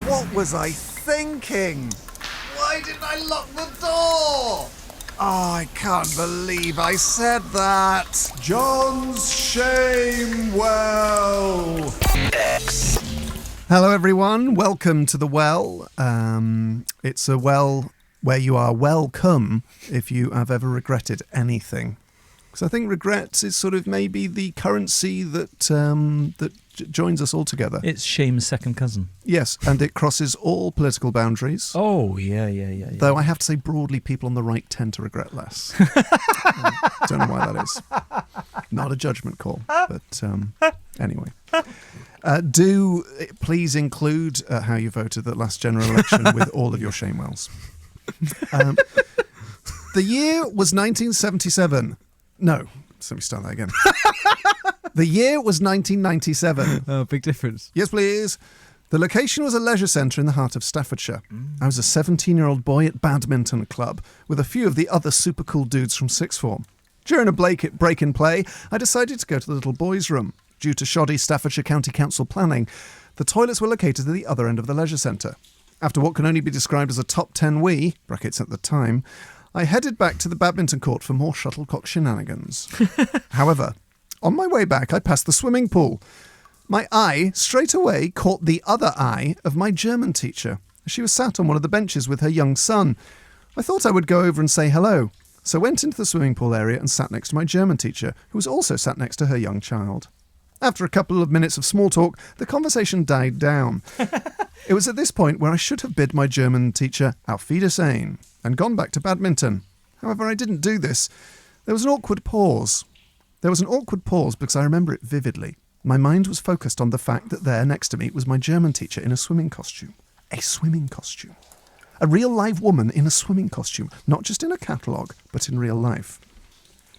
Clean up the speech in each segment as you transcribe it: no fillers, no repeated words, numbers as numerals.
What was I thinking? Why didn't I lock the door? Oh, I can't believe I said that. John's Shame Well. Hello, everyone. Welcome to the well. It's a well where you are welcome if you have ever regretted anything. Because I think regret is sort of maybe the currency that joins us all together. It's shame's second cousin. Yes, and it crosses all political boundaries. Oh, yeah. Though I have to say, broadly, people on the right tend to regret less. Don't know why that is. Not a judgment call, but anyway. Do please include how you voted at last general election with all of your shame wells. The year was 1977. No, let me start that again. The year was 1997. Oh, big difference. Yes, please. The location was a leisure centre in the heart of Staffordshire. I was a 17-year-old boy at badminton club with a few of the other super cool dudes from sixth form. During a break in play, I decided to go to the little boys' room. Due to shoddy Staffordshire County Council planning, the toilets were located at the other end of the leisure centre. After what can only be described as a top 10 wee, brackets at the time, I headed back to the badminton court for more shuttlecock shenanigans. However, on my way back, I passed the swimming pool. My eye straight away caught the other eye of my German teacher. She was sat on one of the benches with her young son. I thought I would go over and say hello, so went into the swimming pool area and sat next to my German teacher, who was also sat next to her young child. After a couple of minutes of small talk, the conversation died down. It was at this point where I should have bid my German teacher Auf Wiedersehen and gone back to badminton. However, I didn't do this. There was an awkward pause. Because I remember it vividly. My mind was focused on the fact that there next to me was my German teacher in a swimming costume. A swimming costume. A real live woman in a swimming costume, not just in a catalogue, but in real life.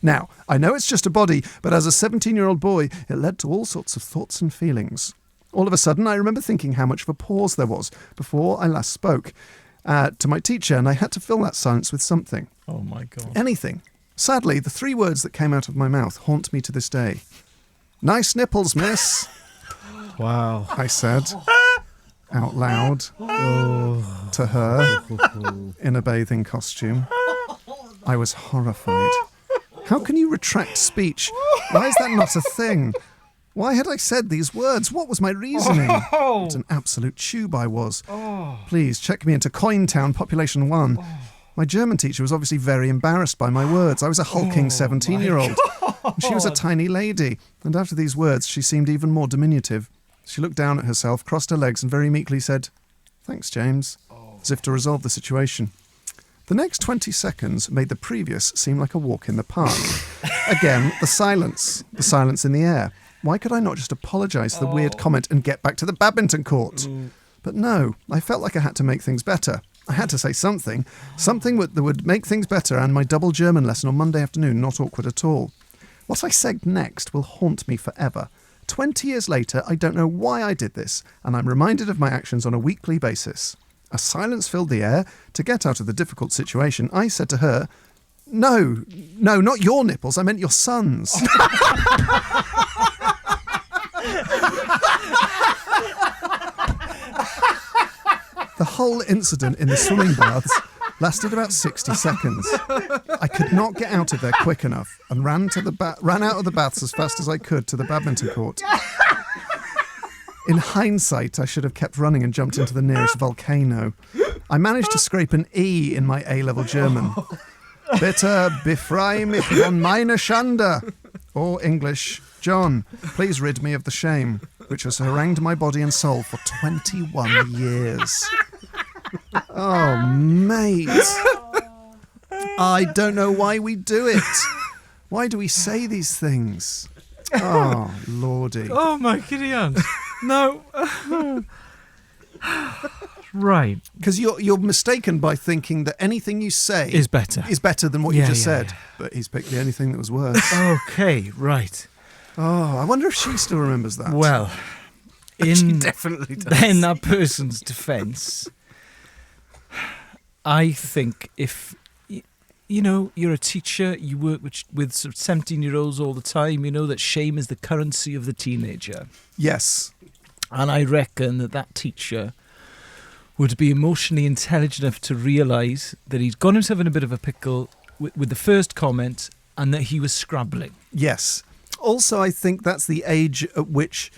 Now, I know it's just a body, but as a 17-year-old boy, it led to all sorts of thoughts and feelings. All of a sudden, I remember thinking how much of a pause there was before I last spoke to my teacher, and I had to fill that silence with something. Oh, my God. Anything. Sadly, the three words that came out of my mouth haunt me to this day. Nice nipples, miss. Wow. I said out loud to her in a bathing costume. I was horrified. How can you retract speech? Why is that not a thing? Why had I said these words? What was my reasoning? What an absolute tube I was. Please check me into Cointown, population 1. My German teacher was obviously very embarrassed by my words. I was a hulking 17-year-old. She was a tiny lady. And after these words, she seemed even more diminutive. She looked down at herself, crossed her legs, and very meekly said, "Thanks, James," as if to resolve the situation. The next 20 seconds made the previous seem like a walk in the park. Again, the silence in the air. Why could I not just apologise for the weird comment and get back to the badminton court? But no, I felt like I had to make things better. I had to say something that would make things better, and my double German lesson on Monday afternoon not awkward at all. What I said next will haunt me forever. 20 years later, I don't know why I did this, and I'm reminded of my actions on a weekly basis. A silence filled the air. To get out of the difficult situation, I said to her, No, not your nipples, I meant your son's. The whole incident in the swimming baths lasted about 60 seconds. I could not get out of there quick enough and ran out of the baths as fast as I could to the badminton court. In hindsight, I should have kept running and jumped into the nearest volcano. I managed to scrape an E in my A-level German. Bitte befreie mich von meiner Schande. Or English, John, please rid me of the shame, which has harangued my body and soul for 21 years. Oh, mate. I don't know why we do it. Why do we say these things? Oh, Lordy. Oh, my giddy aunt. No. Right. Because you're mistaken by thinking that anything you say is better than what you just said. But he's picked the only thing that was worse. Okay, right. Oh, I wonder if she still remembers that. Well, she definitely does. In that person's defence, I think if, you know, you're a teacher, you work with sort of 17-year-olds all the time, you know that shame is the currency of the teenager. Yes. And I reckon that teacher would be emotionally intelligent enough to realise that he'd got himself in a bit of a pickle with the first comment and that he was scrabbling. Yes. Also, I think that's the age at which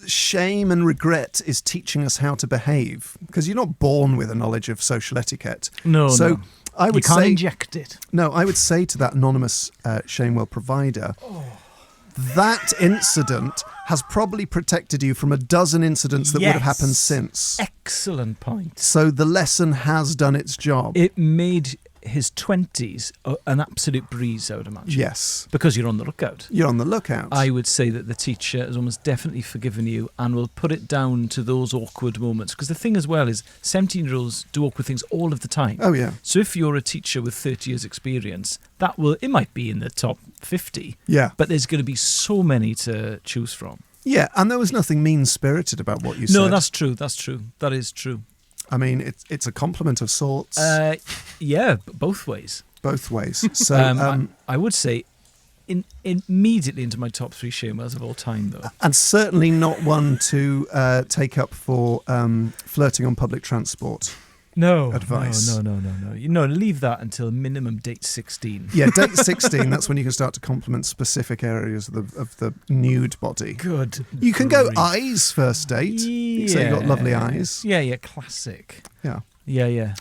shame and regret is teaching us how to behave, because you're not born with a knowledge of social etiquette. No. I would you can't say, inject it. No, I would say to that anonymous Shamewell provider, that incident has probably protected you from a dozen incidents that would have happened since. Excellent point. So the lesson has done its job. It made his 20s an absolute breeze, I would imagine. Yes. Because you're on the lookout. You're on the lookout. I would say that the teacher has almost definitely forgiven you and will put it down to those awkward moments. Because the thing as well is 17-year-olds do awkward things all of the time. Oh, yeah. So if you're a teacher with 30 years experience, it might be in the top 50. Yeah. But there's going to be so many to choose from. Yeah, and there was nothing mean-spirited about what you said. No, that's true. That's true. That is true. I mean, it's a compliment of sorts. Yeah, both ways. Both ways. So I would say immediately into my top 3 Shamewells of all time, though. And certainly not one to take up for flirting on public transport. Advice. No, leave that until minimum date 16. Yeah, date 16, that's when you can start to compliment specific areas of the nude body. Good. You can go eyes first date. You say you got lovely eyes. Yeah, classic. Yeah. Yeah.